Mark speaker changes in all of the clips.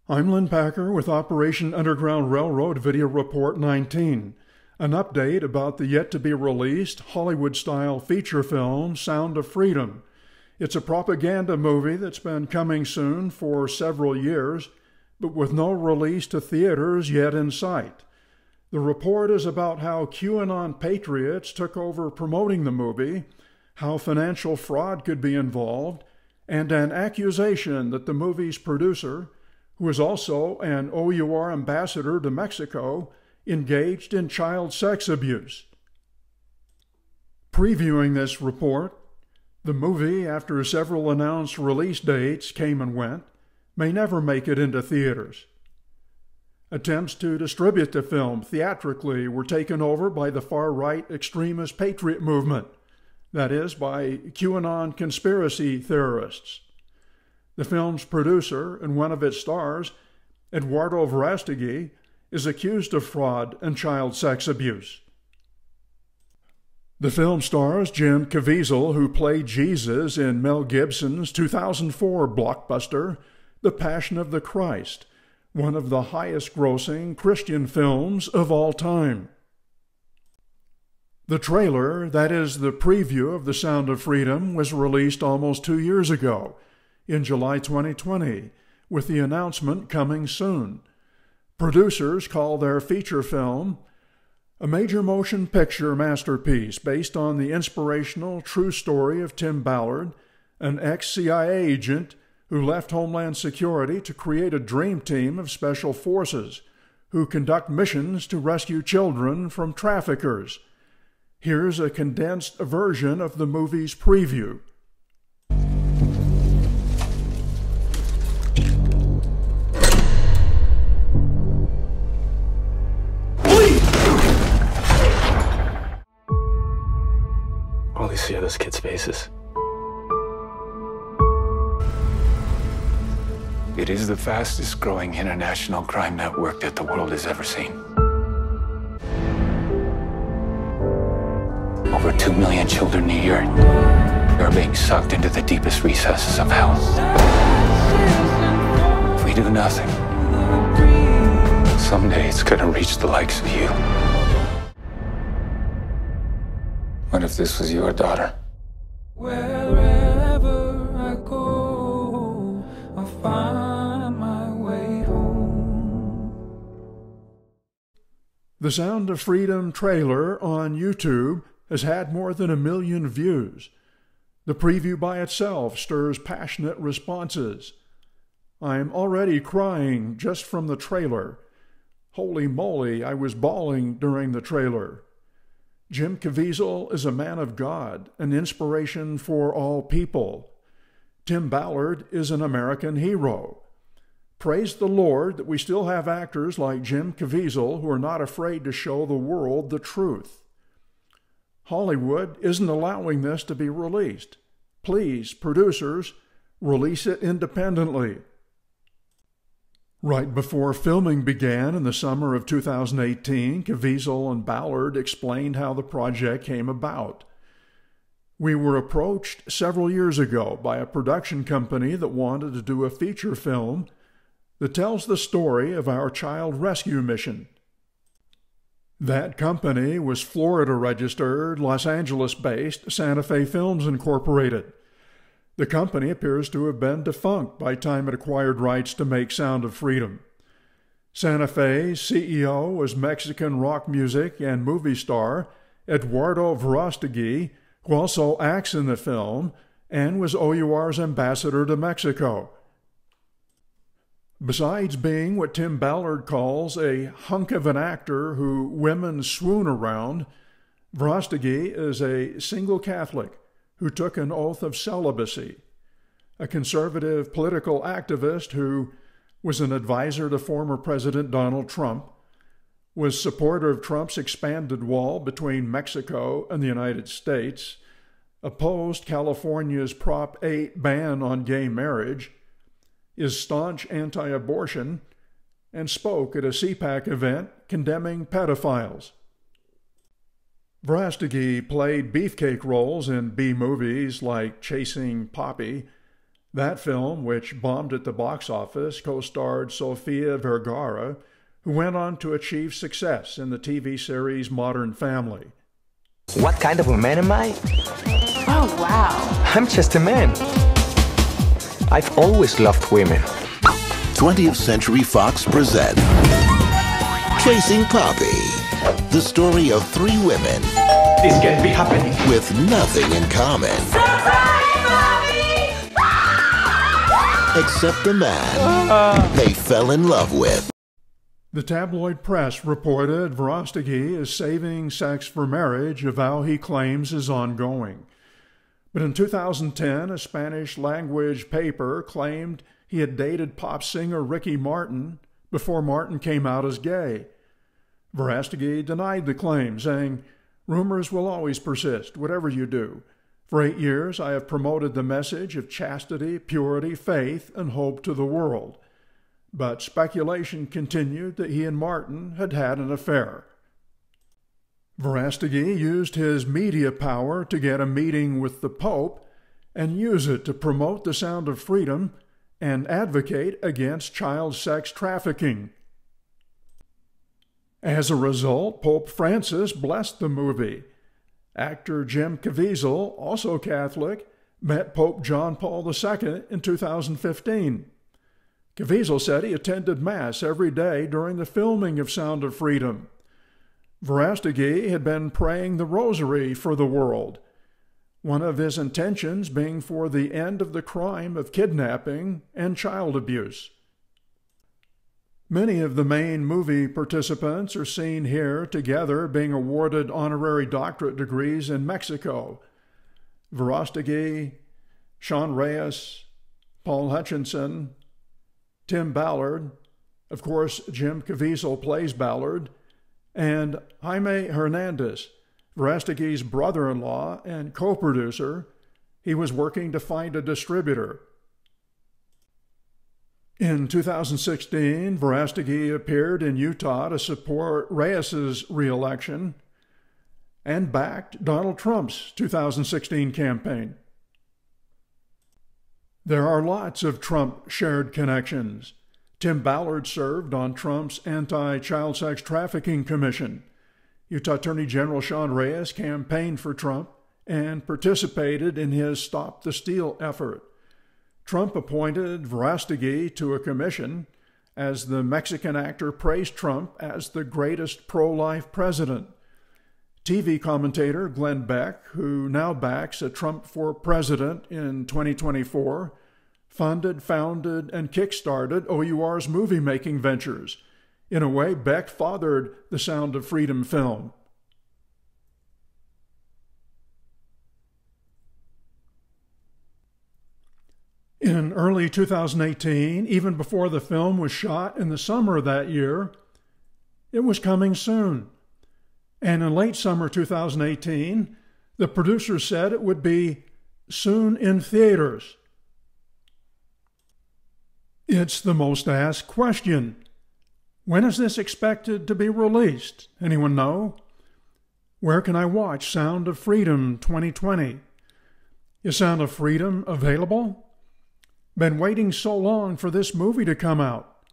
Speaker 1: I'm Lynn Packer with Operation Underground Railroad Video Report 19, an update about the yet-to-be-released Hollywood-style feature film Sound of Freedom. It's a propaganda movie that's been coming soon for several years, but with no release to theaters yet in sight. The report is about how QAnon patriots took over promoting the movie, how financial fraud could be involved, and an accusation that the movie's producer, who is also an OUR ambassador to Mexico, engaged in child sex abuse. Previewing this report, the movie, after several announced release dates came and went, may never make it into theaters. Attempts to distribute the film theatrically were taken over by the far-right extremist patriot movement, that is, by QAnon conspiracy theorists. The film's producer and one of its stars, Eduardo Verástegui, is accused of fraud and child sex abuse. The film stars Jim Caviezel, who played Jesus in Mel Gibson's 2004 blockbuster, The Passion of the Christ, one of the highest-grossing Christian films of all time. The trailer, that is, the preview of The Sound of Freedom, was released almost 2 years ago, in July 2020, with the announcement coming soon. Producers call their feature film a major motion picture masterpiece based on the inspirational true story of Tim Ballard, an ex-CIA agent who left Homeland Security to create a dream team of special forces who conduct missions to rescue children from traffickers. Here's a condensed version of the movie's preview.
Speaker 2: All these see are those kids' faces. It is the fastest growing international crime network that the world has ever seen. Over 2 million children a year are being sucked into the deepest recesses of hell. If we do nothing, someday it's gonna reach the likes of you. What if this was your daughter?
Speaker 3: Wherever I go, I find my way home.
Speaker 1: The Sound of Freedom trailer on YouTube has had more than 1 million views. The preview by itself stirs passionate responses. I'm already crying just from the trailer. Holy moly, I was bawling during the trailer. Jim Caviezel is a man of God, an inspiration for all people. Tim Ballard is an American hero. Praise the Lord that we still have actors like Jim Caviezel who are not afraid to show the world the truth. Hollywood isn't allowing this to be released. Please, producers, release it independently. Right before filming began in the summer of 2018, Caviezel and Ballard explained how the project came about. We were approached several years ago by a production company that wanted to do a feature film that tells the story of our child rescue mission. That company was Florida-registered, Los Angeles-based Santa Fe Films Incorporated. The company appears to have been defunct by the time it acquired rights to make Sound of Freedom. Santa Fe's CEO was Mexican rock music and movie star Eduardo Verástegui, who also acts in the film and was OUR's ambassador to Mexico. Besides being what Tim Ballard calls a hunk of an actor who women swoon around, Verástegui is a single Catholic who took an oath of celibacy, a conservative political activist who was an advisor to former President Donald Trump, was supporter of Trump's expanded wall between Mexico and the United States, opposed California's Prop 8 ban on gay marriage, is staunch anti-abortion, and spoke at a CPAC event condemning pedophiles. Verástegui played beefcake roles in B-movies like Chasing Poppy, That film, which bombed at the box office, co-starred Sofia Vergara, who went on to achieve success in the TV series Modern Family.
Speaker 4: What kind of a man am I?
Speaker 5: Oh, wow.
Speaker 4: I'm just a man. I've always loved women.
Speaker 6: 20th Century Fox presents Tracing Poppy, the story of three women
Speaker 4: This can't be happening.
Speaker 6: with nothing in common. Except the man they fell in love with.
Speaker 1: The tabloid press reported Verostegui is saving sex for marriage, a vow he claims is ongoing. But in 2010, a Spanish-language paper claimed he had dated pop singer Ricky Martin before Martin came out as gay. Verostegui denied the claim, saying, "Rumors will always persist, whatever you do. For 8 years, I have promoted the message of chastity, purity, faith, and hope to the world." But speculation continued that he and Martin had had an affair. Verostegui used his media power to get a meeting with the Pope and use it to promote the sound of freedom and advocate against child sex trafficking. As a result, Pope Francis blessed the movie. Actor Jim Caviezel, also Catholic, met Pope John Paul II in 2015. Caviezel said he attended Mass every day during the filming of Sound of Freedom. Verostegui had been praying the Rosary for the world, one of his intentions being for the end of the crime of kidnapping and child abuse. Many of the main movie participants are seen here together being awarded honorary doctorate degrees in Mexico. Verostegui, Sean Reyes, Paul Hutchinson, Tim Ballard, of course Jim Caviezel plays Ballard, and Jaime Hernandez, Verostegui's brother-in-law and co-producer. He was working to find a distributor. In 2016, Verostegui appeared in Utah to support Reyes's re-election and backed Donald Trump's 2016 campaign. There are lots of Trump-shared connections. Tim Ballard served on Trump's anti-child sex trafficking commission. Utah Attorney General Sean Reyes campaigned for Trump and participated in his Stop the Steal effort. Trump appointed Verostegui to a commission as the Mexican actor praised Trump as the greatest pro-life president. TV commentator Glenn Beck, who now backs a Trump for president in 2024, funded, founded, and kickstarted OUR's movie-making ventures. In a way, Beck fathered the Sound of Freedom film. In early 2018, even before the film was shot in the summer of that year, it was coming soon. And in late summer 2018, the producers said it would be soon in theaters. It's the most asked question. When is this expected to be released? Anyone know? Where can I watch Sound of Freedom 2020? Is Sound of Freedom available? Been waiting so long for this movie to come out.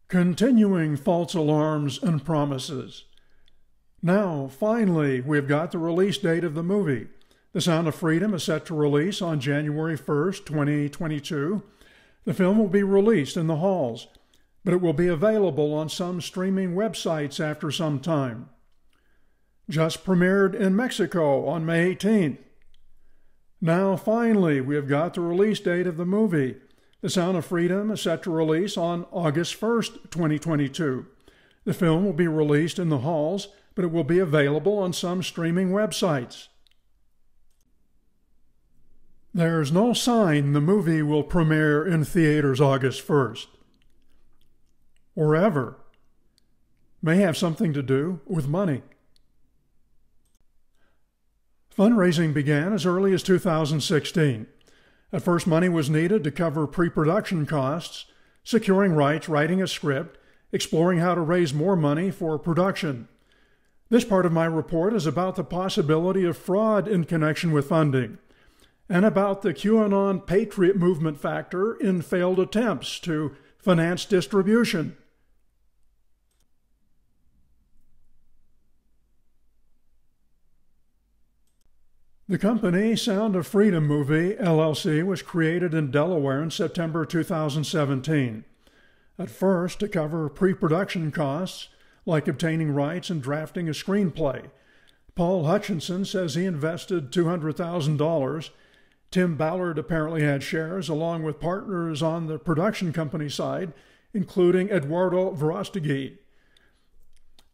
Speaker 1: Continuing false alarms and promises. Now, finally, we've got the release date of the movie. The Sound of Freedom is set to release on January 1st, 2022. The film will be released in the halls, but it will be available on some streaming websites after some time. Just premiered in Mexico on May 18th. Now, finally, we have got the release date of the movie. The Sound of Freedom is set to release on August 1st, 2022. The film will be released in the halls, but it will be available on some streaming websites. There's no sign the movie will premiere in theaters August 1st. Or ever. May have something to do with money. Fundraising began as early as 2016. At first, money was needed to cover pre-production costs, securing rights, writing a script, exploring how to raise more money for production. This part of my report is about the possibility of fraud in connection with funding. and about the QAnon patriot movement factor in failed attempts to finance distribution. The company Sound of Freedom Movie, LLC, was created in Delaware in September 2017, at first to cover pre-production costs like obtaining rights and drafting a screenplay. Paul Hutchinson says he invested $200,000. Tim Ballard apparently had shares, along with partners on the production company side, including Eduardo Verostegui.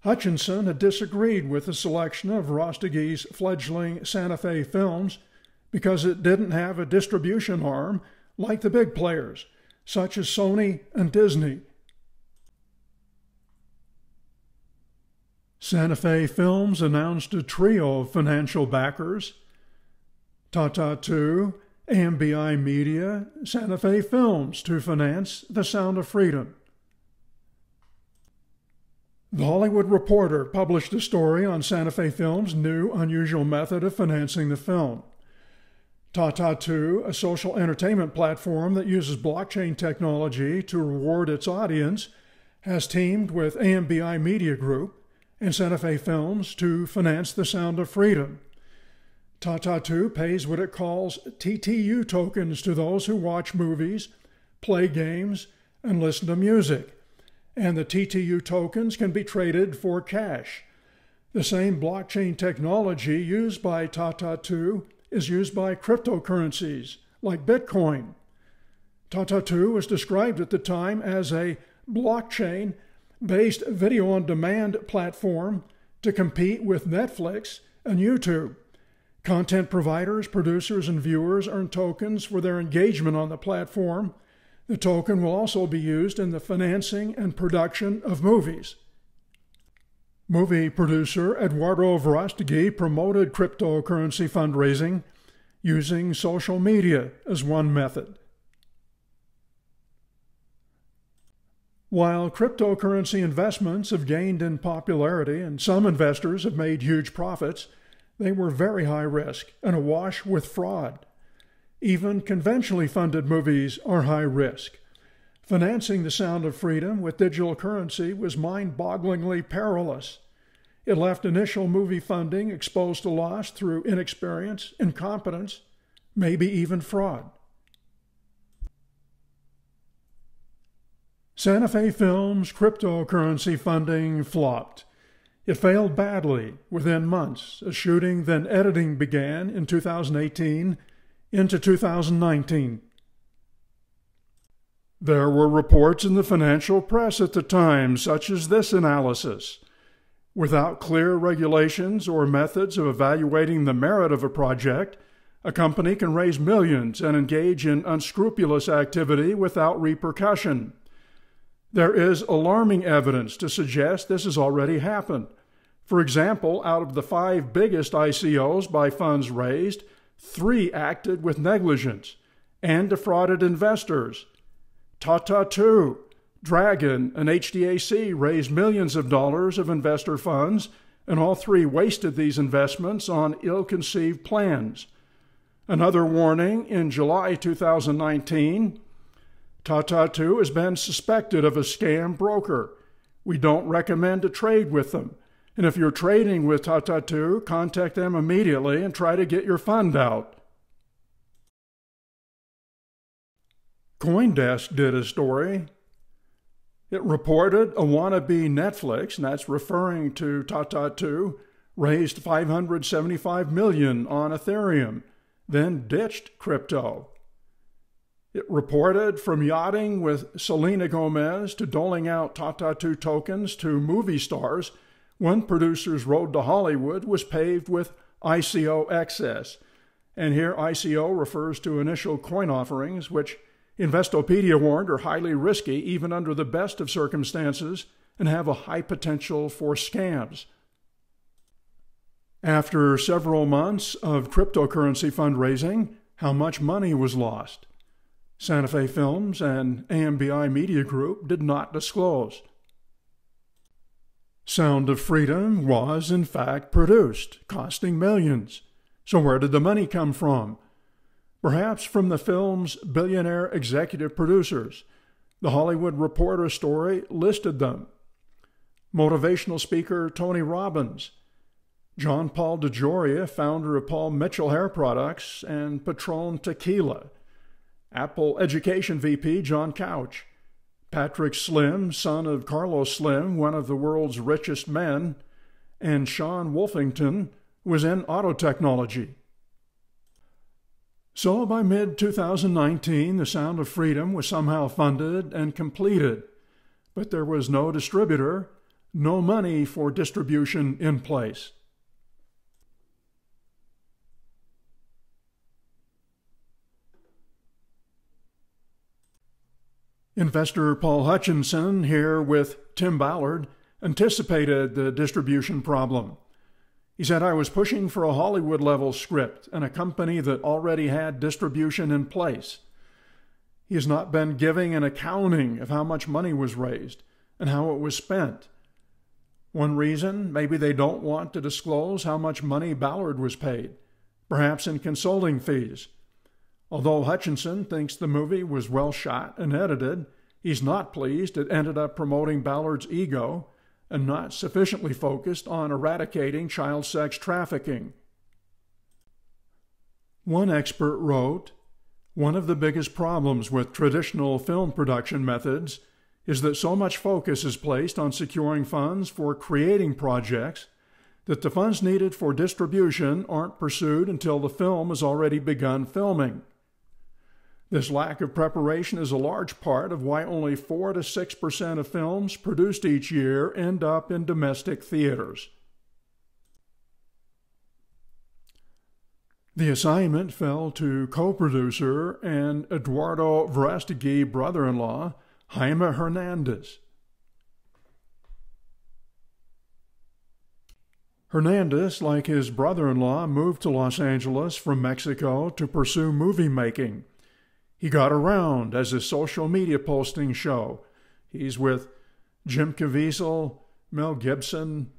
Speaker 1: Hutchinson had disagreed with the selection of Verosteguy's fledgling Santa Fe Films because it didn't have a distribution arm like the big players, such as Sony and Disney. Santa Fe Films announced a trio of financial backers: Tata 2, AMBI Media, Santa Fe Films, to finance The Sound of Freedom. The Hollywood Reporter published a story on Santa Fe Films' new, unusual method of financing the film. Tata 2, a social entertainment platform that uses blockchain technology to reward its audience, has teamed with AMBI Media Group and Santa Fe Films to finance The Sound of Freedom. Tata 2 pays what it calls TTU tokens to those who watch movies, play games, and listen to music, and the TTU tokens can be traded for cash. The same blockchain technology used by Tata 2 is used by cryptocurrencies like Bitcoin. Tata 2 was described at the time as a blockchain-based video-on-demand platform to compete with Netflix and YouTube. Content providers, producers, and viewers earn tokens for their engagement on the platform. The token will also be used in the financing and production of movies. Movie producer Eduardo Verostegui promoted cryptocurrency fundraising using social media as one method. While cryptocurrency investments have gained in popularity and some investors have made huge profits, they were very high risk and awash with fraud. Even conventionally funded movies are high risk. Financing The Sound of Freedom with digital currency was mind-bogglingly perilous. It left initial movie funding exposed to loss through inexperience, incompetence, maybe even fraud. Santa Fe Films' cryptocurrency funding flopped. It failed badly within months as shooting then editing began in 2018 into 2019. There were reports in the financial press at the time, such as this analysis. Without clear regulations or methods of evaluating the merit of a project, a company can raise millions and engage in unscrupulous activity without repercussion. There is alarming evidence to suggest this has already happened. For example, out of the 5 biggest ICOs by funds raised, 3 acted with negligence and defrauded investors. Tata 2, Dragon, and HDAC raised millions of dollars of investor funds, and all 3 wasted these investments on ill-conceived plans. Another warning: in July 2019, Tata 2 has been suspected of a scam broker. We don't recommend to trade with them. And if you're trading with Tata 2, contact them immediately and try to get your fund out. CoinDesk did a story. It reported a wannabe Netflix, and that's referring to Tata 2, raised $575 million on Ethereum, then ditched crypto. It reported from yachting with Selena Gomez to doling out Tata 2 tokens to movie stars, one producer's road to Hollywood was paved with ICO excess. And here ICO refers to initial coin offerings, which Investopedia warned are highly risky even under the best of circumstances and have a high potential for scams. After several months of cryptocurrency fundraising, how much money was lost? Santa Fe Films and AMBI Media Group did not disclose. Sound of Freedom was, in fact, produced, costing millions. So where did the money come from? perhaps from the film's billionaire executive producers. The Hollywood Reporter story listed them: motivational speaker Tony Robbins, John Paul DeJoria, founder of Paul Mitchell Hair Products and Patron Tequila, Apple Education VP John Couch, Patrick Slim, son of Carlos Slim, one of the world's richest men, and Sean Wolfington was in auto technology. So by mid-2019, The Sound of Freedom was somehow funded and completed, but there was no distributor, no money for distribution in place. Investor Paul Hutchinson, here with Tim Ballard, anticipated the distribution problem. He said, "I was pushing for a Hollywood-level script and a company that already had distribution in place. He has not been giving an accounting of how much money was raised and how it was spent. One reason, maybe they don't want to disclose how much money Ballard was paid, perhaps in consulting fees. Although Hutchinson thinks the movie was well shot and edited, he's not pleased it ended up promoting Ballard's ego and not sufficiently focused on eradicating child sex trafficking." One expert wrote, "One of the biggest problems with traditional film production methods is that so much focus is placed on securing funds for creating projects that the funds needed for distribution aren't pursued until the film has already begun filming. This lack of preparation is a large part of why only 4 to 6% of films produced each year end up in domestic theaters." The assignment fell to co-producer and Eduardo Verástegui brother-in-law, Jaime Hernandez. Hernandez, like his brother-in-law, moved to Los Angeles from Mexico to pursue movie making. He got around, as his social media postings show. He's with Jim Caviezel, Mel Gibson,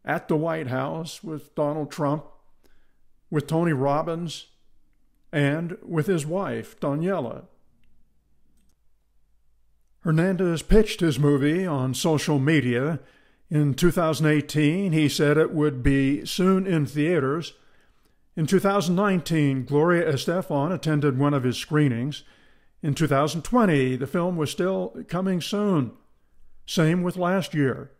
Speaker 1: at the White House with Donald Trump, with Tony Robbins, and with his wife, Daniela. Hernandez pitched his movie on social media. In 2018, he said it would be soon in theaters. In 2019, Gloria Estefan attended one of his screenings. In 2020, the film was still coming soon. Same with last year.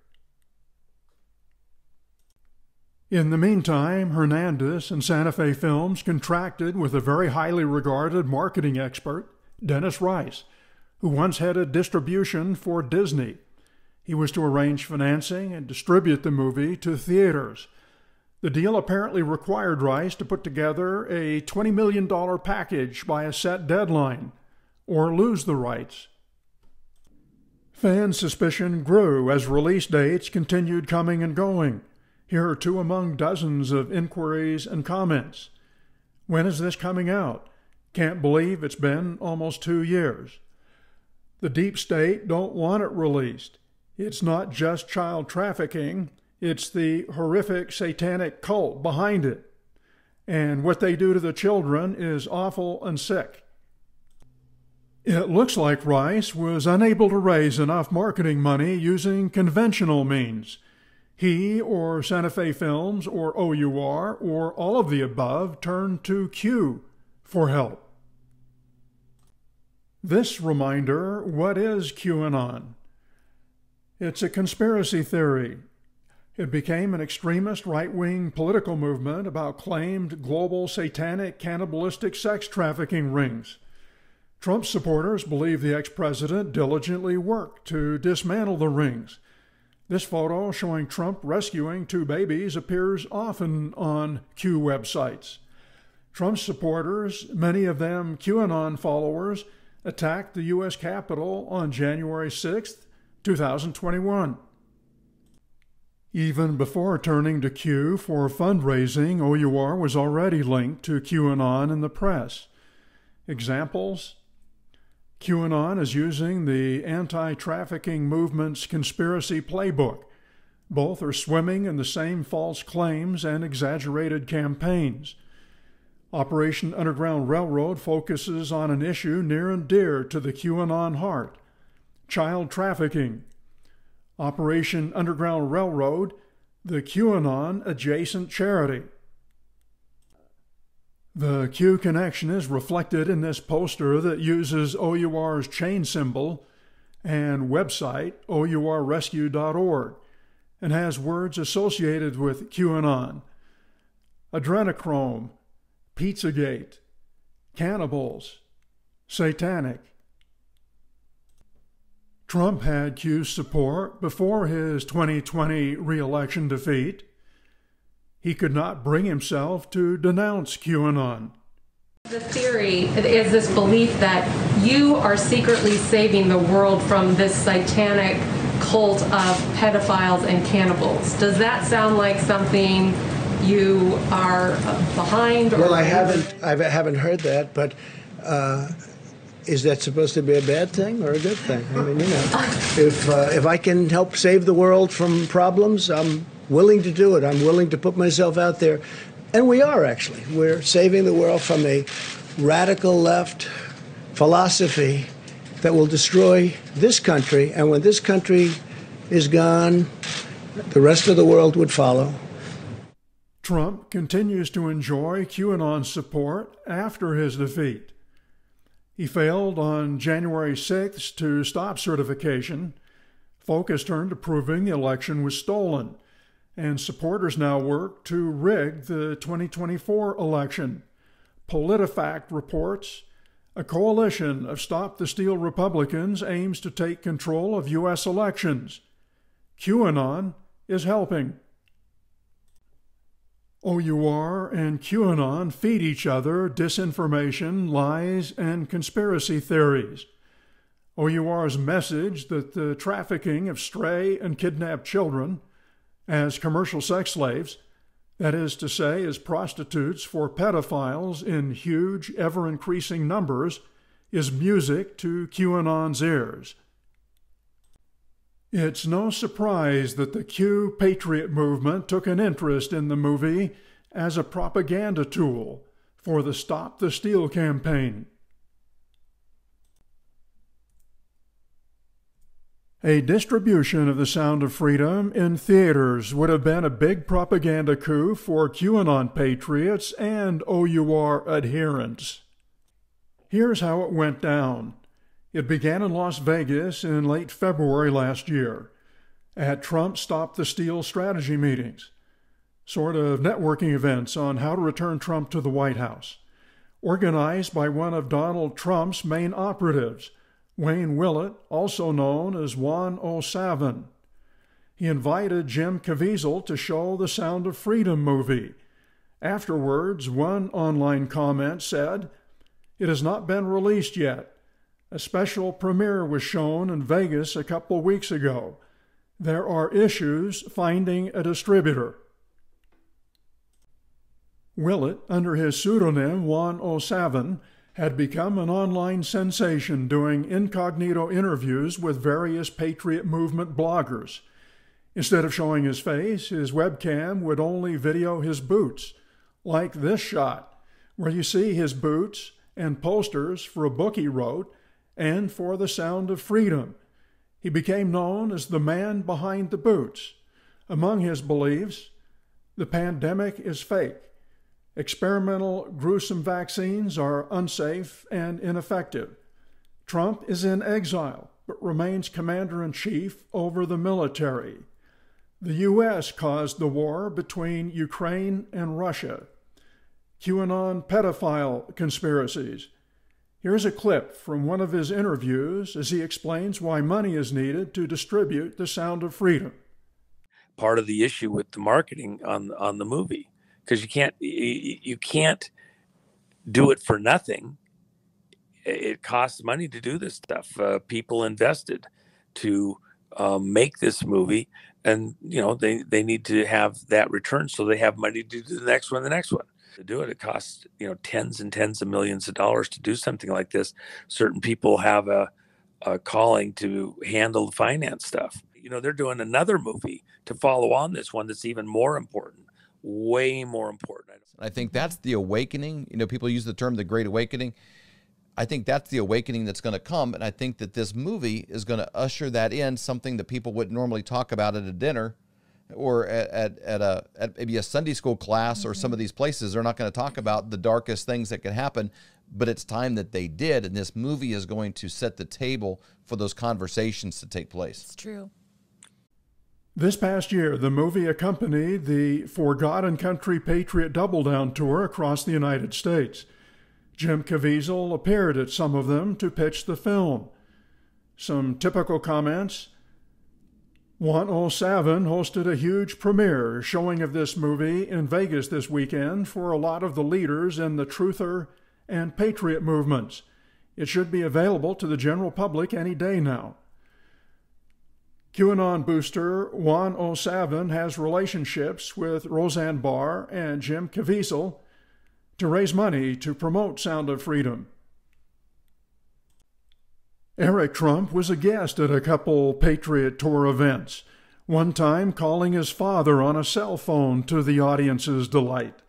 Speaker 1: In the meantime, Hernandez and Santa Fe Films contracted with a very highly regarded marketing expert, Dennis Rice, who once headed distribution for Disney. He was to arrange financing and distribute the movie to theaters. The deal apparently required Rice to put together a $20 million package by a set deadline, or lose the rights. Fan suspicion grew as release dates continued coming and going. Here are two among dozens of inquiries and comments. "When is this coming out? Can't believe it's been almost 2 years. The deep state don't want it released. It's not just child trafficking. It's the horrific satanic cult behind it. And what they do to the children is awful and sick." It looks like Rice was unable to raise enough marketing money using conventional means. He or Santa Fe Films or OUR or all of the above turned to Q for help. This reminder, what is QAnon? It's a conspiracy theory. It became an extremist right-wing political movement about claimed global satanic cannibalistic sex trafficking rings. Trump supporters believe the ex-president diligently worked to dismantle the rings. This photo showing Trump rescuing 2 babies appears often on Q websites. Trump supporters, many of them QAnon followers, attacked the U.S. Capitol on January 6, 2021. Even before turning to Q for fundraising, OUR was already linked to QAnon in the press. Examples? QAnon is using the anti-trafficking movement's conspiracy playbook. Both are swimming in the same false claims and exaggerated campaigns. Operation Underground Railroad focuses on an issue near and dear to the QAnon heart: child trafficking. Operation Underground Railroad, the QAnon adjacent charity. The Q connection is reflected in this poster that uses OUR's chain symbol and website OURrescue.org and has words associated with QAnon: adrenochrome, Pizzagate, cannibals, satanic. Trump had Q's support before his 2020 re-election defeat. He could not bring himself to denounce QAnon.
Speaker 7: The theory is this belief that you are secretly saving the world from this satanic cult of pedophiles and cannibals. Does that sound like something you are behind? Or
Speaker 8: well, I haven't heard that, but is that supposed to be a bad thing or a good thing? I mean, if I can help save the world from problems, I'm willing to do it. I'm willing to put myself out there. And we are, actually. We're saving the world from a radical left philosophy that will destroy this country. And when this country is gone, the rest of the world would follow.
Speaker 1: Trump continues to enjoy QAnon support after his defeat. He failed on January 6th to stop certification. Focus turned to proving the election was stolen, and supporters now work to rig the 2024 election. PolitiFact reports a coalition of Stop the Steal Republicans aims to take control of U.S. elections. QAnon is helping. OUR and QAnon feed each other disinformation, lies, and conspiracy theories. OUR's message that the trafficking of stray and kidnapped children as commercial sex slaves, that is to say, as prostitutes for pedophiles in huge, ever-increasing numbers, is music to QAnon's ears. It's no surprise that the Q Patriot movement took an interest in the movie as a propaganda tool for the Stop the Steal campaign. A distribution of The Sound of Freedom in theaters would have been a big propaganda coup for QAnon patriots and OUR adherents. Here's how it went down. It began in Las Vegas in late February last year at Trump's Stop the Steal strategy meetings, sort of networking events on how to return Trump to the White House, organized by one of Donald Trump's main operatives, Wayne Willett, also known as 107. He invited Jim Caviezel to show the Sound of Freedom movie. Afterwards, one online comment said, "It has not been released yet. A special premiere was shown in Vegas a couple weeks ago. There are issues finding a distributor." Willett, under his pseudonym 107, had become an online sensation doing incognito interviews with various Patriot Movement bloggers. Instead of showing his face, his webcam would only video his boots, like this shot, where you see his boots and posters for a book he wrote and for the Sound of Freedom. He became known as the man behind the boots. Among his beliefs, the pandemic is fake. Experimental, gruesome vaccines are unsafe and ineffective. Trump is in exile, but remains commander-in-chief over the military. The U.S. caused the war between Ukraine and Russia. QAnon pedophile conspiracies. Here's a clip from one of his interviews as he explains why money is needed to distribute The Sound of Freedom.
Speaker 9: Part of the issue with the marketing on the movie, because you can't do it for nothing. It costs money to do this stuff. People invested to make this movie, and they need to have that return, so they have money to do the next one. To do it, it costs tens and tens of millions of dollars to do something like this. Certain people have a calling to handle the finance stuff. They're doing another movie to follow on this one that's even more important. way more important.
Speaker 10: I think that's the awakening. You know, people use the term the Great Awakening. I think that's the awakening that's going to come, and I think that this movie is going to usher that in, something that people wouldn't normally talk about at a dinner or at maybe a Sunday school class or some of these places. They're not going to talk about the darkest things that could happen, but it's time that they did, and this movie is going to set the table for those conversations to take place.
Speaker 11: It's true.
Speaker 1: This past year, the movie accompanied the For God and Country Patriot Double Down tour across the United States. Jim Caviezel appeared at some of them to pitch the film. Some typical comments. 107 hosted a huge premiere showing of this movie in Vegas this weekend for a lot of the leaders in the truther and patriot movements. It should be available to the general public any day now. QAnon booster 107 has relationships with Roseanne Barr and Jim Caviezel to raise money to promote Sound of Freedom. Eric Trump was a guest at a couple Patriot Tour events, one time calling his father on a cell phone to the audience's delight.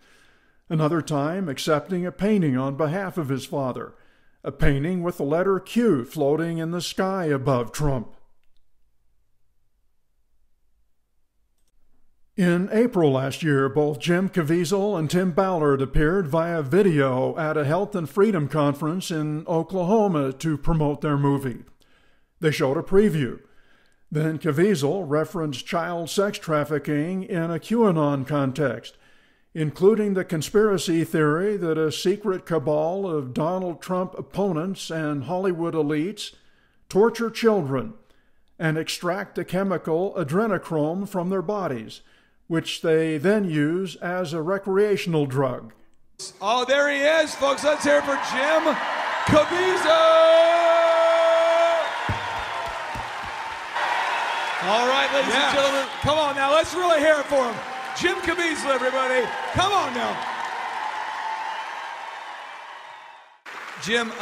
Speaker 1: Another time accepting a painting on behalf of his father, a painting with the letter Q floating in the sky above Trump. In April last year, both Jim Caviezel and Tim Ballard appeared via video at a Health and Freedom conference in Oklahoma to promote their movie. They showed a preview. Then Caviezel referenced child sex trafficking in a QAnon context, including the conspiracy theory that a secret cabal of Donald Trump opponents and Hollywood elites torture children and extract a chemical adrenochrome from their bodies, which they then use as a recreational drug.
Speaker 12: Oh, there he is, folks. Let's hear it for Jim Caviezel. All right, ladies and gentlemen, come on now. Let's really hear it for him. Jim Caviezel, everybody. Come on now. Jim,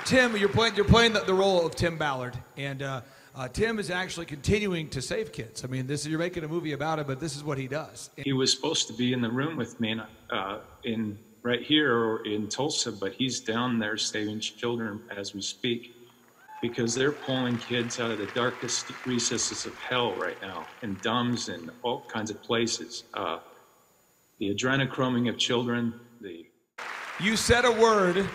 Speaker 12: Tim, you're playing the role of Tim Ballard, and Tim is actually continuing to save kids. I mean, you're making a movie about it, but this is what he does.
Speaker 13: He was supposed to be in the room with me in right here or in Tulsa, but he's down there saving children as we speak, because they're pulling kids out of the darkest recesses of hell right now, in dumbs and all kinds of places. The adrenochroming of children.
Speaker 12: You said a word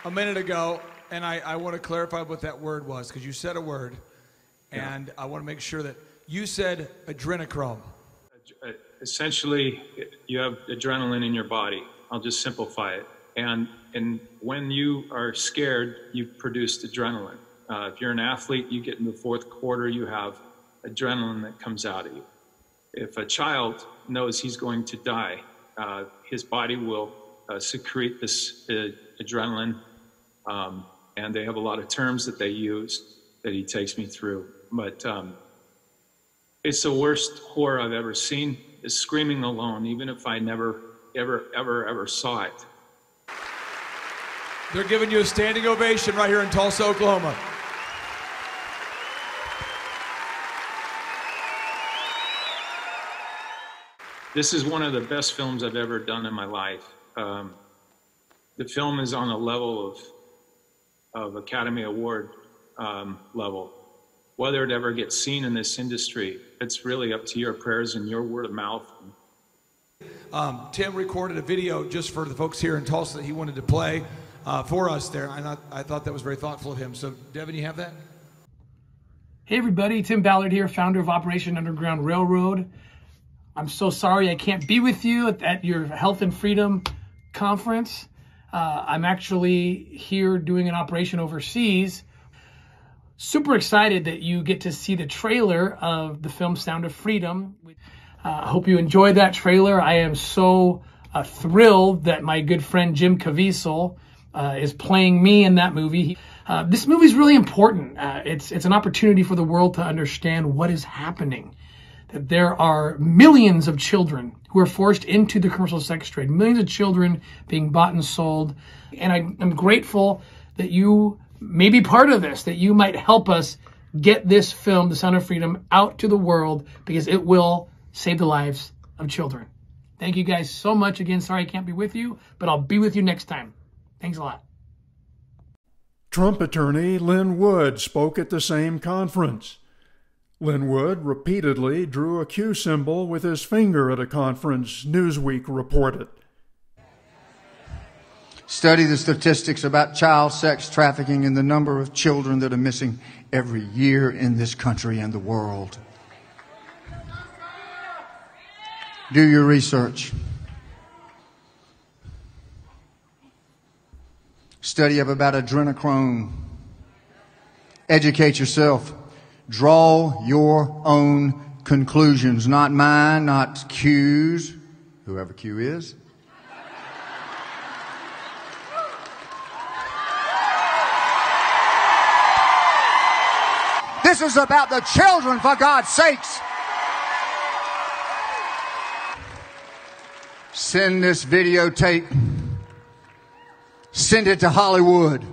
Speaker 12: a minute ago, and I want to clarify what that word was, because you said a word. And I want to make sure that you said adrenochrome.
Speaker 13: Essentially, you have adrenaline in your body. I'll just simplify it. And when you are scared, you produce adrenaline. If you're an athlete, you get in the fourth quarter, you have adrenaline that comes out of you. If a child knows he's going to die, his body will secrete this adrenaline. And they have a lot of terms that they use that he takes me through. But it's the worst horror I've ever seen, is screaming alone, even if I never, ever saw it.
Speaker 12: They're giving you a standing ovation right here in Tulsa, Oklahoma.
Speaker 13: This is one of the best films I've ever done in my life. The film is on a level of Academy Award level. Whether it ever gets seen in this industry, it's really up to your prayers and your word of mouth.
Speaker 12: Tim recorded a video just for the folks here in Tulsa that he wanted to play for us there. I thought that was very thoughtful of him. So, Devin, you have that?
Speaker 14: Hey, everybody. Tim Ballard here, founder of Operation Underground Railroad. I'm so sorry I can't be with you at your Health and Freedom conference. I'm actually here doing an operation overseas. Super excited that you get to see the trailer of the film Sound of Freedom. I hope you enjoyed that trailer. I am so thrilled that my good friend Jim Caviezel is playing me in that movie. This movie is really important. It's an opportunity for the world to understand what is happening. That there are millions of children who are forced into the commercial sex trade, millions of children being bought and sold. And I'm grateful that you may be part of this, that you might help us get this film, The Sound of Freedom, out to the world, because it will save the lives of children. Thank you guys so much. Again, sorry I can't be with you, but I'll be with you next time. Thanks a lot.
Speaker 1: Trump attorney Lynn Wood spoke at the same conference. Lynn Wood repeatedly drew a Q symbol with his finger at a conference, Newsweek reported.
Speaker 11: Study the statistics about child sex trafficking and the number of children that are missing every year in this country and the world. Do your research. Study up about adrenochrome. Educate yourself. Draw your own conclusions, not mine, not Q's, whoever Q is. This is about the children, for God's sakes. Send this videotape. Send it to Hollywood.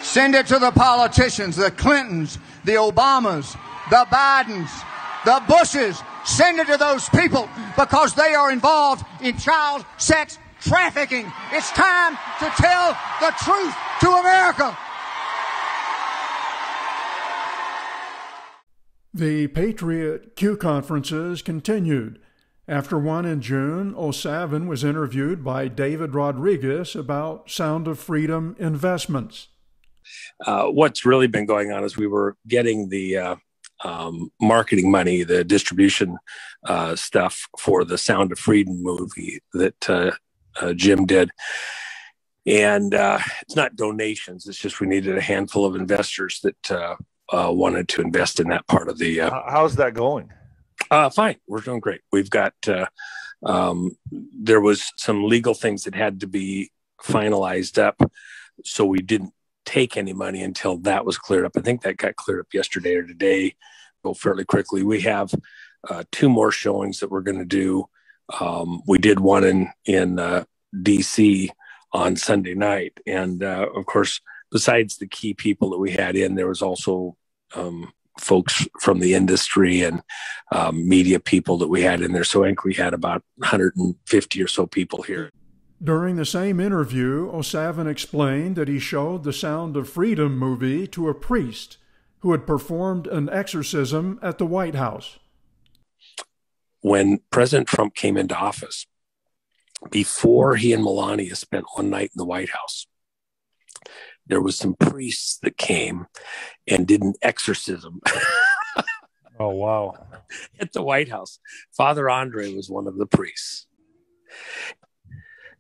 Speaker 11: Send it to the politicians, the Clintons, the Obamas, the Bidens, the Bushes. Send it to those people because they are involved in child sex trafficking. It's time to tell the truth to America.
Speaker 1: The Patriot Q conferences continued. After one in June, O'Savin was interviewed by David Rodriguez about Sound of Freedom investments.
Speaker 9: What's really been going on is we were getting the marketing money, the distribution stuff for the Sound of Freedom movie that Jim did. And it's not donations. It's just we needed a handful of investors that wanted to invest in that part of the...
Speaker 15: How's that going?
Speaker 9: Fine. We're doing great. We've got, there was some legal things that had to be finalized up. So we didn't take any money until that was cleared up. I think that got cleared up yesterday or today, go fairly quickly. We have 2 more showings that we're going to do. We did one in DC on Sunday night. And of course, besides the key people that we had in, there was also folks from the industry and media people that we had in there. So I think we had about 150 or so people here.
Speaker 1: During the same interview, O'Savin explained that he showed the Sound of Freedom movie to a priest who had performed an exorcism at the White House.
Speaker 9: When President Trump came into office, before he and Melania spent one night in the White House, there was some priests that came and did an exorcism.
Speaker 15: Oh, wow.
Speaker 9: At the White House. Father Andre was one of the priests.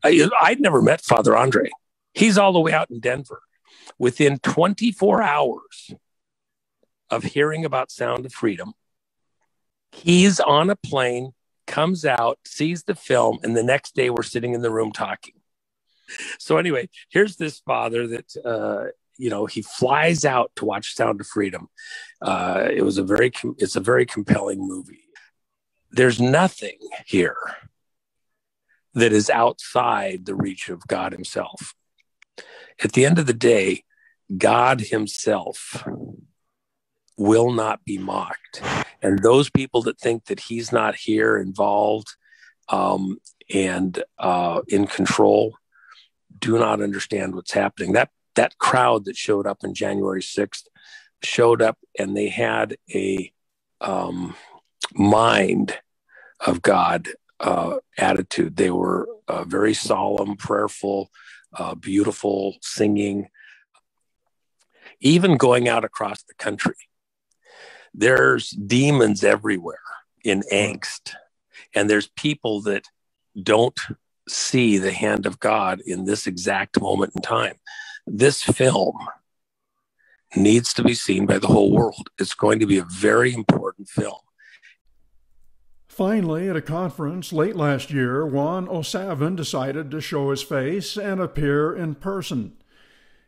Speaker 9: I'd never met Father Andre. He's all the way out in Denver. Within 24 hours of hearing about Sound of Freedom, he's on a plane, comes out, sees the film, and the next day we're sitting in the room talking. So anyway, here's this father that, he flies out to watch Sound of Freedom. It's a very compelling movie. There's nothing here that is outside the reach of God himself. At the end of the day, God himself will not be mocked. And those people that think that he's not here involved and in control do not understand what's happening. That crowd that showed up on January 6th showed up and they had a mind of God attitude. They were very solemn, prayerful, beautiful, singing. Even going out across the country, there's demons everywhere in angst. And there's people that don't see the hand of God in this exact moment in time. This film needs to be seen by the whole world. It's going to be a very important film.
Speaker 1: Finally, at a conference late last year, Juan O'Savin decided to show his face and appear in person.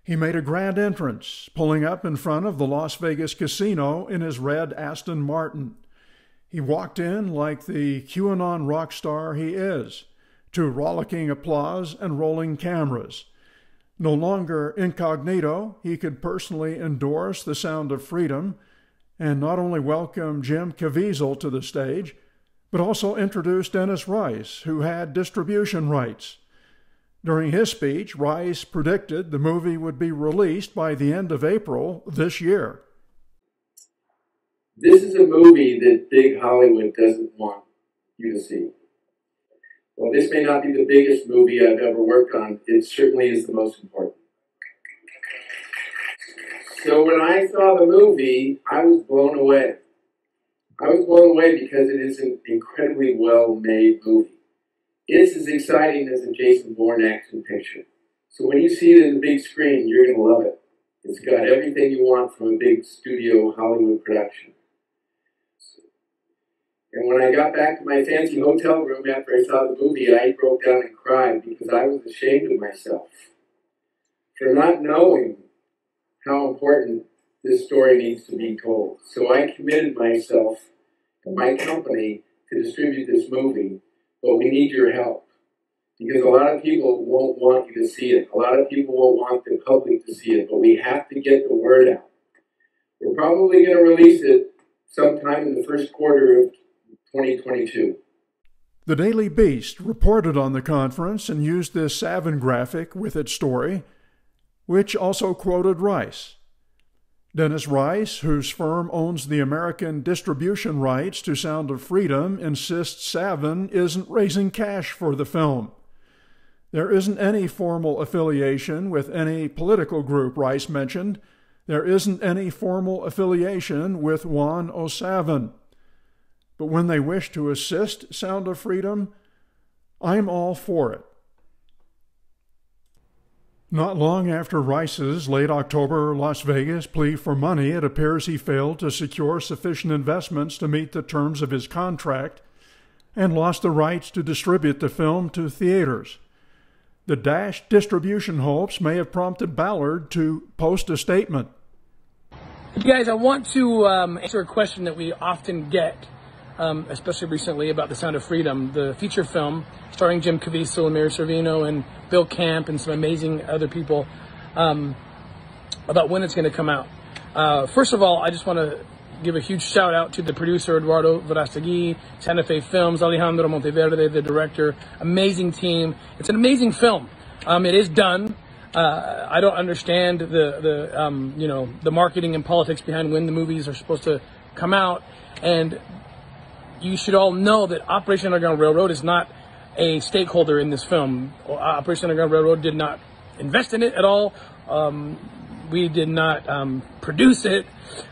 Speaker 1: He made a grand entrance, pulling up in front of the Las Vegas casino in his red Aston Martin. He walked in like the QAnon rock star he is, to rollicking applause and rolling cameras. No longer incognito, he could personally endorse the Sound of Freedom and not only welcome Jim Caviezel to the stage, but also introduced Dennis Rice, who had distribution rights. During his speech, Rice predicted the movie would be released by the end of April this year.
Speaker 16: This is a movie that big Hollywood doesn't want you to see. Well, this may not be the biggest movie I've ever worked on. It certainly is the most important. So when I saw the movie, I was blown away. I was blown away because it is an incredibly well-made movie. It's as exciting as a Jason Bourne action picture. So when you see it in the big screen, you're going to love it. It's got everything you want from a big studio Hollywood production. And when I got back to my fancy hotel room after I saw the movie, I broke down and cried because I was ashamed of myself for not knowing how important this story needs to be told. So I committed myself and my company to distribute this movie, but we need your help because a lot of people won't want you to see it. A lot of people won't want the public to see it, but we have to get the word out. We're probably going to release it sometime in the first quarter of 2022.
Speaker 1: The Daily Beast reported on the conference and used this Savin graphic with its story, which also quoted Rice. Dennis Rice, whose firm owns the American distribution rights to Sound of Freedom, insists Savin isn't raising cash for the film. There isn't any formal affiliation with any political group, Rice mentioned. There isn't any formal affiliation with Juan O. Savin. But when they wish to assist Sound of Freedom, I'm all for it. Not long after Rice's late October Las Vegas plea for money, it appears he failed to secure sufficient investments to meet the terms of his contract and lost the rights to distribute the film to theaters. The dashed distribution hopes may have prompted Ballard to post a statement.
Speaker 14: You guys, I want to answer a question that we often get, especially recently, about The Sound of Freedom, the feature film starring Jim Caviezel, Amir Servino, and Bill Camp, and some amazing other people, about when it's going to come out. First of all, I just want to give a huge shout out to the producer, Eduardo Verastegui, Santa Fe Films, Alejandro Monteverde, the director. Amazing team. It's an amazing film. It is done. I don't understand the marketing and politics behind when the movies are supposed to come out. And you should all know that Operation Underground Railroad is not a stakeholder in this film. Operation Underground Railroad did not invest in it at all. We did not produce it.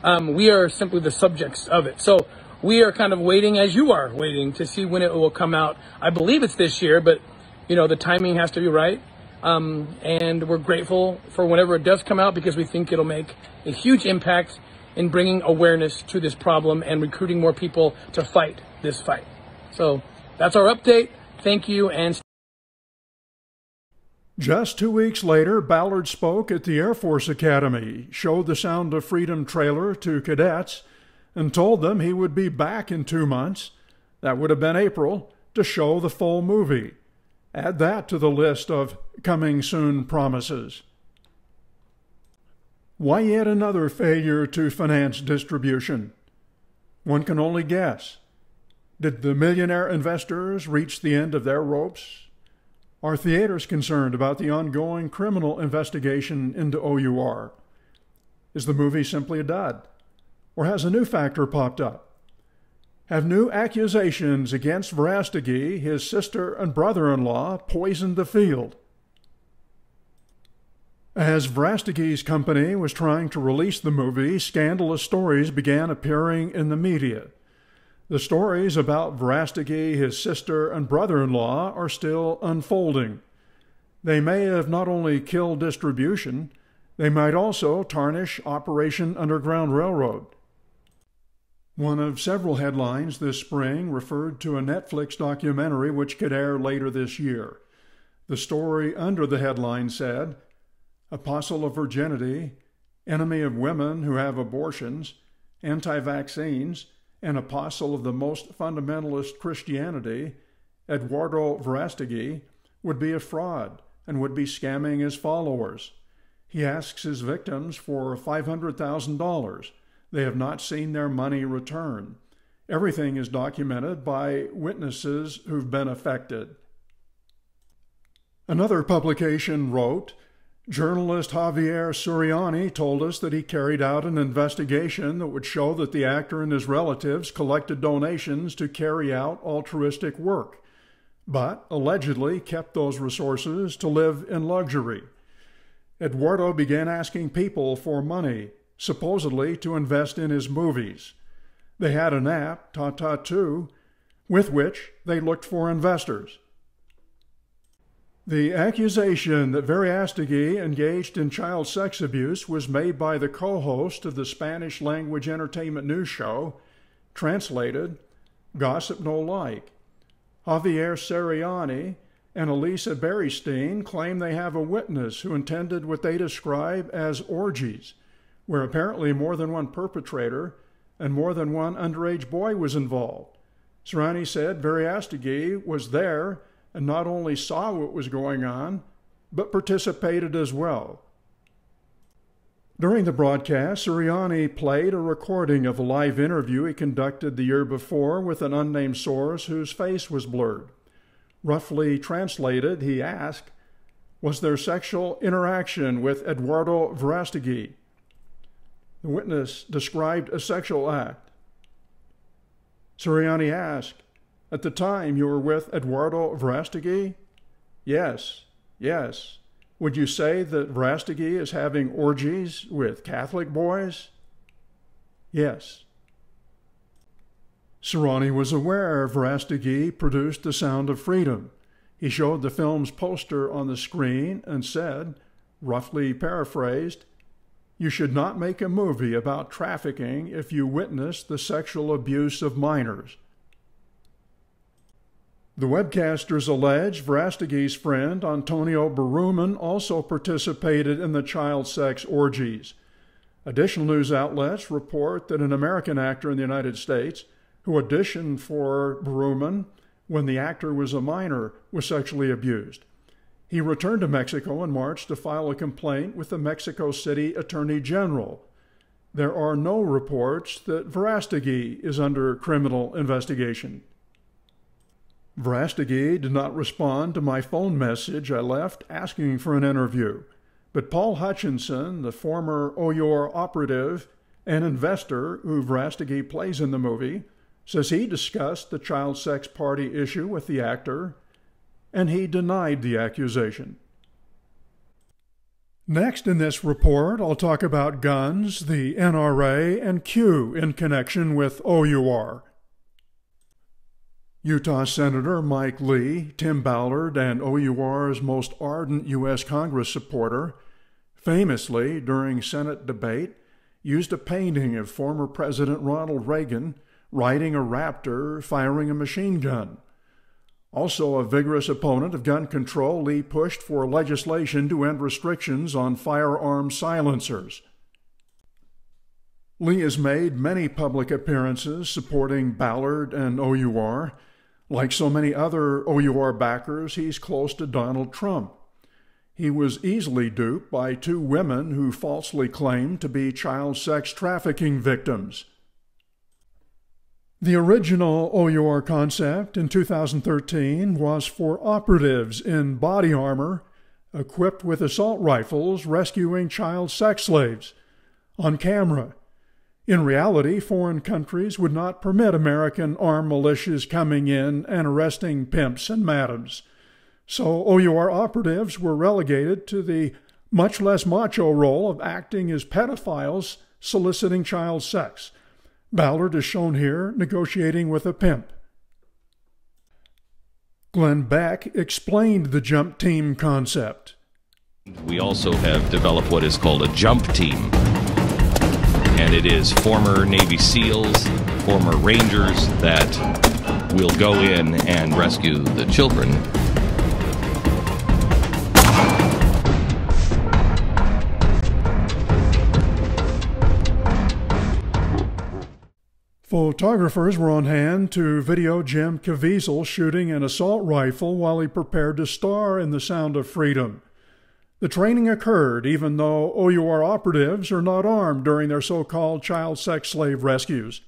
Speaker 14: We are simply the subjects of it. So we are kind of waiting, as you are waiting, to see when it will come out. I believe it's this year, but the timing has to be right. And we're grateful for whenever it does come out because we think it'll make a huge impact in bringing awareness to this problem and recruiting more people to fight this fight. So that's our update. Thank you. And
Speaker 1: just 2 weeks later, Ballard spoke at the Air Force Academy, showed the Sound of Freedom trailer to cadets, and told them he would be back in 2 months, that would have been April, to show the full movie. Add that to the list of coming soon promises. Why yet another failure to finance distribution? One can only guess. Did the millionaire investors reach the end of their ropes? Are theaters concerned about the ongoing criminal investigation into OUR? Is the movie simply a dud? Or has a new factor popped up? Have new accusations against Verastegui, his sister and brother-in-law, poisoned the field? As Verastegui's company was trying to release the movie, scandalous stories began appearing in the media. The stories about Verastegui, his sister, and brother-in-law are still unfolding. They may have not only killed distribution, they might also tarnish Operation Underground Railroad. One of several headlines this spring referred to a Netflix documentary which could air later this year. The story under the headline said, "Apostle of Virginity, Enemy of Women Who Have Abortions, Anti-Vaccines, an apostle of the most fundamentalist Christianity, Eduardo Verastegui, would be a fraud and would be scamming his followers. He asks his victims for $500,000. They have not seen their money return. Everything is documented by witnesses who've been affected. Another publication wrote, journalist Javier Suriani told us that he carried out an investigation that would show that the actor and his relatives collected donations to carry out altruistic work, but allegedly kept those resources to live in luxury. Eduardo began asking people for money, supposedly to invest in his movies. They had an app, Tata 2, with which they looked for investors. The accusation that Verástegui engaged in child sex abuse was made by the co-host of the Spanish-language entertainment news show, translated, Gossip No Like. Javier Suriani and Elisa Berrystein claim they have a witness who attended what they describe as orgies, where apparently more than one perpetrator and more than one underage boy was involved. Suriani said Verástegui was there and not only saw what was going on, but participated as well. During the broadcast, Suriani played a recording of a live interview he conducted the year before with an unnamed source whose face was blurred. Roughly translated, he asked, was there sexual interaction with Eduardo Verástegui? The witness described a sexual act. Suriani asked, at the time you were with Eduardo Verástegui? Yes. Would you say that Verástegui is having orgies with Catholic boys? Yes. Suriani was aware Verástegui produced The Sound of Freedom. He showed the film's poster on the screen and said, roughly paraphrased, you should not make a movie about trafficking if you witness the sexual abuse of minors. The webcasters allege Verásteguy's friend Antonio Berumen also participated in the child sex orgies. Additional news outlets report that an American actor in the United States who auditioned for Berumen when the actor was a minor was sexually abused. He returned to Mexico in March to file a complaint with the Mexico City Attorney General. There are no reports that Verástegui is under criminal investigation. Verástegui did not respond to my phone message I left asking for an interview, but Paul Hutchinson, the former OUR operative and investor who Verástegui plays in the movie, says he discussed the child sex party issue with the actor, and he denied the accusation. Next in this report, I'll talk about guns, the NRA, and Q in connection with OUR. Utah Senator Mike Lee, Tim Ballard, and OUR's most ardent U.S. Congress supporter, famously, during Senate debate, used a painting of former President Ronald Reagan riding a Raptor firing a machine gun. Also a vigorous opponent of gun control, Lee pushed for legislation to end restrictions on firearm silencers. Lee has made many public appearances supporting Ballard and OUR. Like so many other OUR backers, he's close to Donald Trump. He was easily duped by two women who falsely claimed to be child sex trafficking victims. The original OUR concept in 2013 was for operatives in body armor equipped with assault rifles rescuing child sex slaves on camera. In reality, foreign countries would not permit American armed militias coming in and arresting pimps and madams. So OUR operatives were relegated to the much less macho role of acting as pedophiles soliciting child sex. Ballard is shown here negotiating with a pimp. Glenn Beck explained the jump team concept.
Speaker 17: We also have developed what is called a jump team. And it is former Navy SEALs, former Rangers that will go in and rescue the children.
Speaker 1: Photographers were on hand to video Jim Caviezel shooting an assault rifle while he prepared to star in The Sound of Freedom. The training occurred even though OUR operatives are not armed during their so-called child sex slave rescues.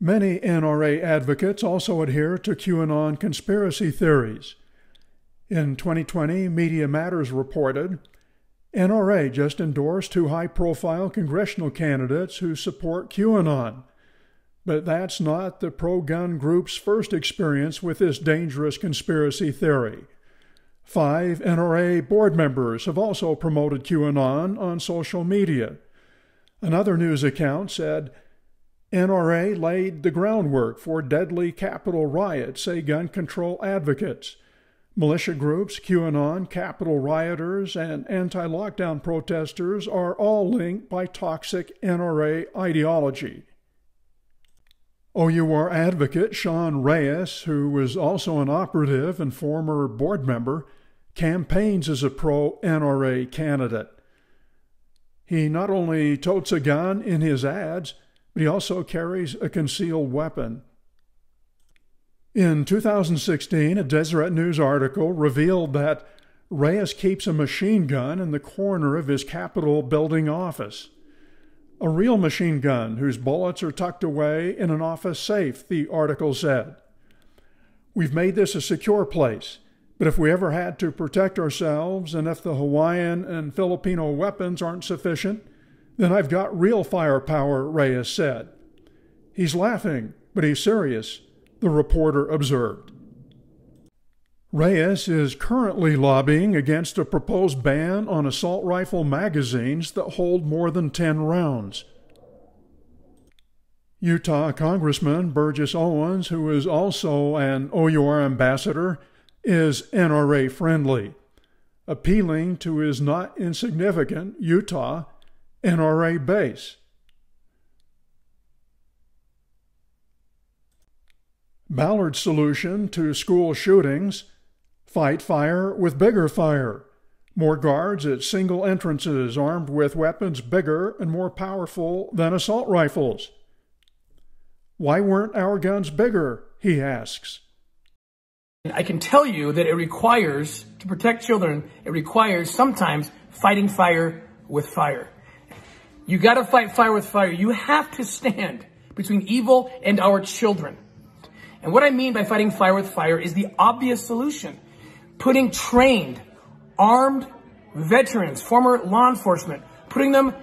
Speaker 1: Many NRA advocates also adhere to QAnon conspiracy theories. In 2020, Media Matters reported, NRA just endorsed 2 high-profile congressional candidates who support QAnon. But that's not the pro-gun group's first experience with this dangerous conspiracy theory. 5 NRA board members have also promoted QAnon on social media. Another news account said, NRA laid the groundwork for deadly Capitol riots, say gun control advocates. Militia groups, QAnon, Capitol rioters, and anti-lockdown protesters are all linked by toxic NRA ideology. OUR advocate Sean Reyes, who was also an operative and former board member, campaigns as a pro-NRA candidate. He not only totes a gun in his ads, but he also carries a concealed weapon. In 2016, a Deseret News article revealed that Reyes keeps a machine gun in the corner of his Capitol building office. A real machine gun whose bullets are tucked away in an office safe, the article said. We've made this a secure place, but if we ever had to protect ourselves and if the Hawaiian and Filipino weapons aren't sufficient, then I've got real firepower, Reyes said. He's laughing, but he's serious, the reporter observed. Reyes is currently lobbying against a proposed ban on assault rifle magazines that hold more than 10 rounds. Utah Congressman Burgess Owens, who is also an OUR ambassador, is NRA friendly, appealing to his not insignificant Utah NRA base. Ballard's solution to school shootings: fight fire with bigger fire. More guards at single entrances armed with weapons bigger and more powerful than assault rifles. Why weren't our guns bigger? He asks.
Speaker 14: I can tell you that it requires, to protect children, it requires sometimes fighting fire with fire. You got to fight fire with fire. You have to stand between evil and our children. And what I mean by fighting fire with fire is the obvious solution. Putting trained, armed veterans, former law enforcement, putting them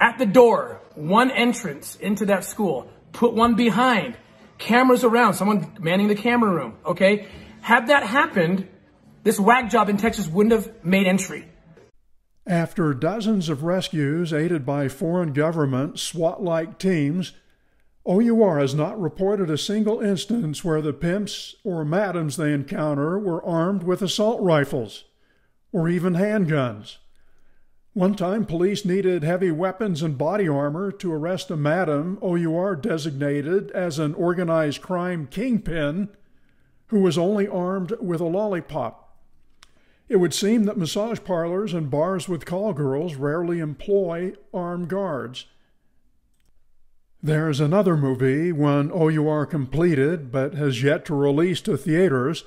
Speaker 14: at the door, one entrance into that school, put one behind, cameras around, someone manning the camera room, okay? Had that happened, this whack job in Texas wouldn't have made entry.
Speaker 1: After dozens of rescues aided by foreign government SWAT-like teams, OUR has not reported a single instance where the pimps or madams they encounter were armed with assault rifles or even handguns. One time, police needed heavy weapons and body armor to arrest a madam OUR designated as an organized crime kingpin who was only armed with a lollipop. It would seem that massage parlors and bars with call girls rarely employ armed guards. There's another movie, one OUR completed but has yet to release to theaters,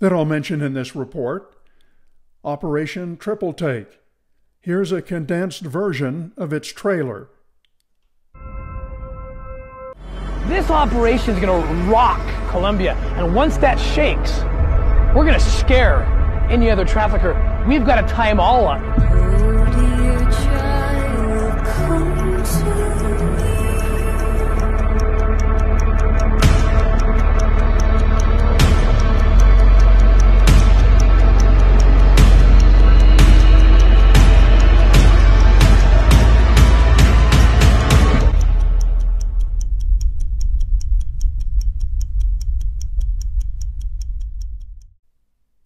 Speaker 1: that I'll mention in this report: Operation Triple Take. Here's a condensed version of its trailer.
Speaker 14: This operation is going to rock Colombia, and once that shakes, we're going to scare any other trafficker. We've got to tie them all up.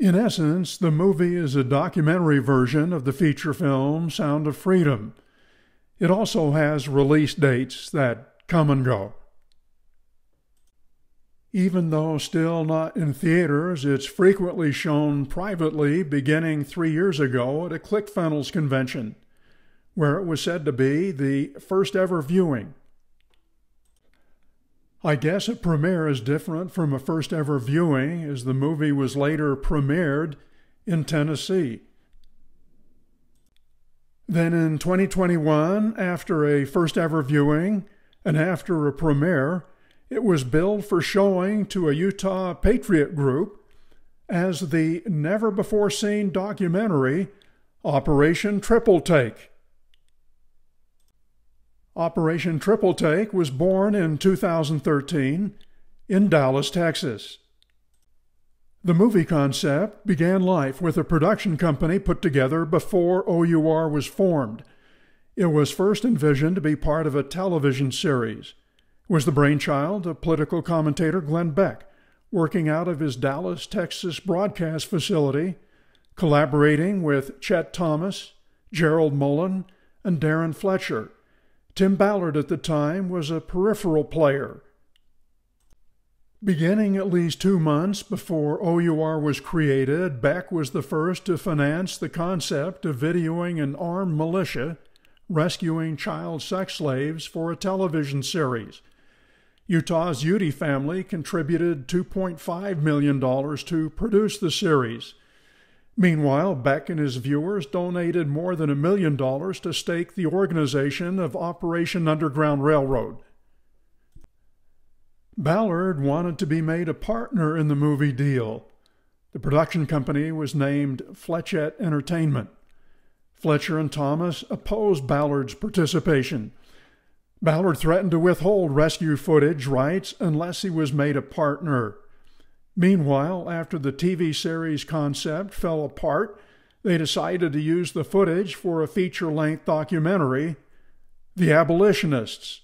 Speaker 1: In essence, the movie is a documentary version of the feature film Sound of Freedom. It also has release dates that come and go. Even though still not in theaters, it's frequently shown privately beginning 3 years ago at a ClickFunnels convention, where it was said to be the first ever viewing. I guess a premiere is different from a first ever viewing, as the movie was later premiered in Tennessee. Then in 2021, after a first ever viewing and after a premiere, It was billed for showing to a Utah patriot group as the never-before-seen documentary Operation Triple Take. Operation Triple Take was born in 2013 in Dallas, Texas. The movie concept began life with a production company put together before OUR was formed. It was first envisioned to be part of a television series. It was the brainchild of political commentator Glenn Beck, working out of his Dallas, Texas broadcast facility, collaborating with Chet Thomas, Gerald Mullen, and Darren Fletcher. Tim Ballard at the time was a peripheral player. Beginning at least 2 months before OUR was created, Beck was the first to finance the concept of videoing an armed militia rescuing child sex slaves for a television series. Utah's Udy family contributed $2.5 million to produce the series. Meanwhile, Beck and his viewers donated more than $1 million to stake the organization of Operation Underground Railroad. Ballard wanted to be made a partner in the movie deal. The production company was named Fletchett Entertainment. Fletcher and Thomas opposed Ballard's participation. Ballard threatened to withhold rescue footage rights unless he was made a partner. Meanwhile, after the TV series concept fell apart, they decided to use the footage for a feature-length documentary, The Abolitionists.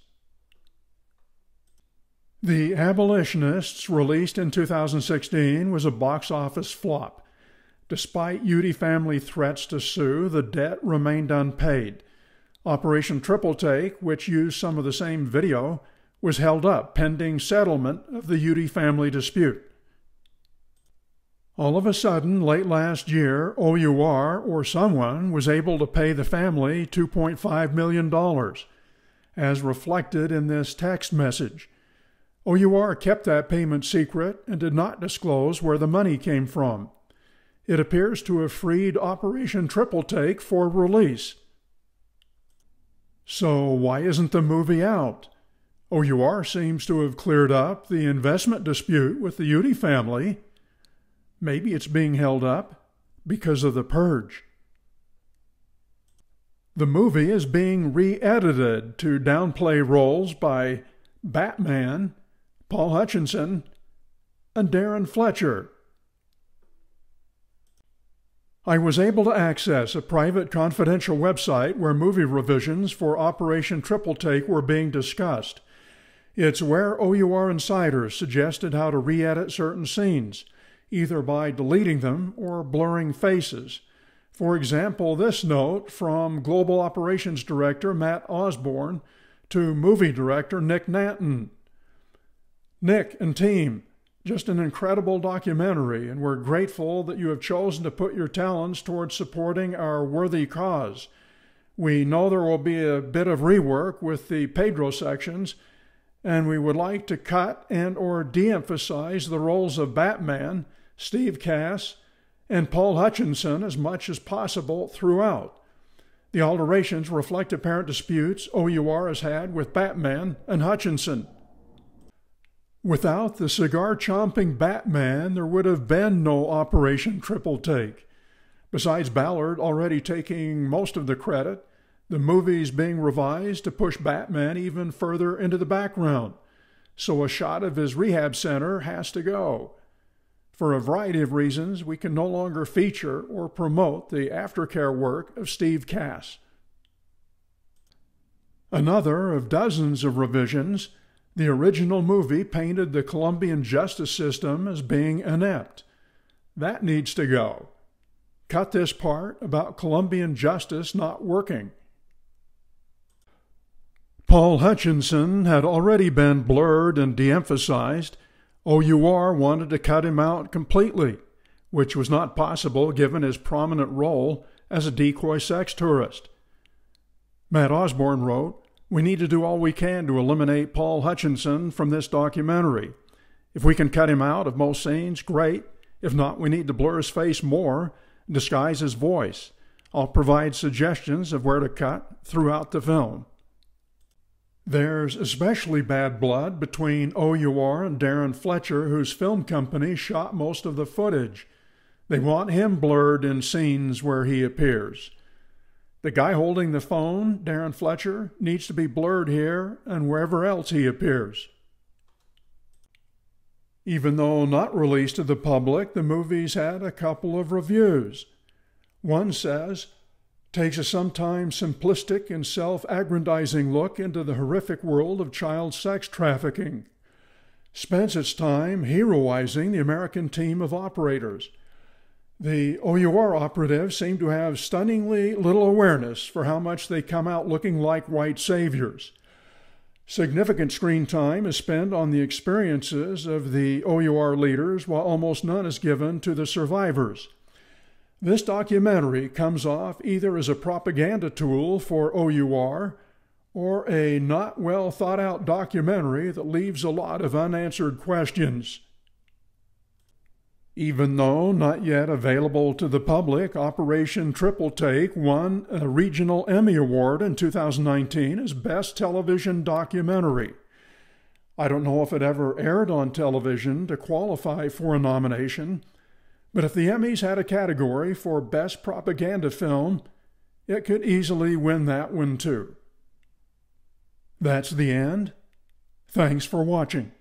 Speaker 1: The Abolitionists, released in 2016, was a box office flop. Despite Udy family threats to sue, the debt remained unpaid. Operation Triple Take, which used some of the same video, was held up pending settlement of the Udy family dispute. All of a sudden, late last year, OUR or someone was able to pay the family $2.5 million, as reflected in this text message. OUR kept that payment secret and did not disclose where the money came from. It appears to have freed Operation Triple Take for release. So why isn't the movie out? OUR seems to have cleared up the investment dispute with the Udy family. Maybe it's being held up because of the purge. The movie is being re-edited to downplay roles by Batman, Paul Hutchinson, and Darren Fletcher. I was able to access a private confidential website where movie revisions for Operation Triple Take were being discussed. It's where OUR insiders suggested how to re-edit certain scenes, either by deleting them or blurring faces. For example, this note from Global Operations Director Matt Osborne to movie director Nick Nanton. Nick and team, just an incredible documentary, and we're grateful that you have chosen to put your talents towards supporting our worthy cause. We know there will be a bit of rework with the Pedro sections, and we would like to cut and or de-emphasize the roles of Batman, Steve Cass, and Paul Hutchinson as much as possible throughout. The alterations reflect apparent disputes OUR has had with Batman and Hutchinson. Without the cigar-chomping Batman, there would have been no Operation Triple Take. Besides Ballard already taking most of the credit, the movie's being revised to push Batman even further into the background, so a shot of his rehab center has to go. For a variety of reasons, we can no longer feature or promote the aftercare work of Steve Cass. Another of dozens of revisions, the original movie painted the Colombian justice system as being inept. That needs to go. Cut this part about Colombian justice not working. Paul Hutchinson had already been blurred and de-emphasized. OUR wanted to cut him out completely, which was not possible given his prominent role as a decoy sex tourist. Matt Osborne wrote, "We need to do all we can to eliminate Paul Hutchinson from this documentary. If we can cut him out of most scenes, great. If not, we need to blur his face more, disguise his voice. I'll provide suggestions of where to cut throughout the film." There's especially bad blood between OUR and Darren Fletcher, whose film company shot most of the footage. They want him blurred in scenes where he appears. The guy holding the phone, Darren Fletcher, needs to be blurred here and wherever else he appears. Even though not released to the public, the movie's had a couple of reviews. One says, takes a sometimes simplistic and self-aggrandizing look into the horrific world of child sex trafficking. Spends its time heroizing the American team of operators. The OUR operatives seem to have stunningly little awareness for how much they come out looking like white saviors. Significant screen time is spent on the experiences of the OUR leaders, while almost none is given to the survivors. This documentary comes off either as a propaganda tool for OUR or a not well thought out documentary that leaves a lot of unanswered questions. Even though not yet available to the public, Operation Triple Take won a regional Emmy Award in 2019 as Best Television Documentary. I don't know if it ever aired on television to qualify for a nomination, but if the Emmys had a category for Best Propaganda Film, it could easily win that one too. That's the end. Thanks for watching.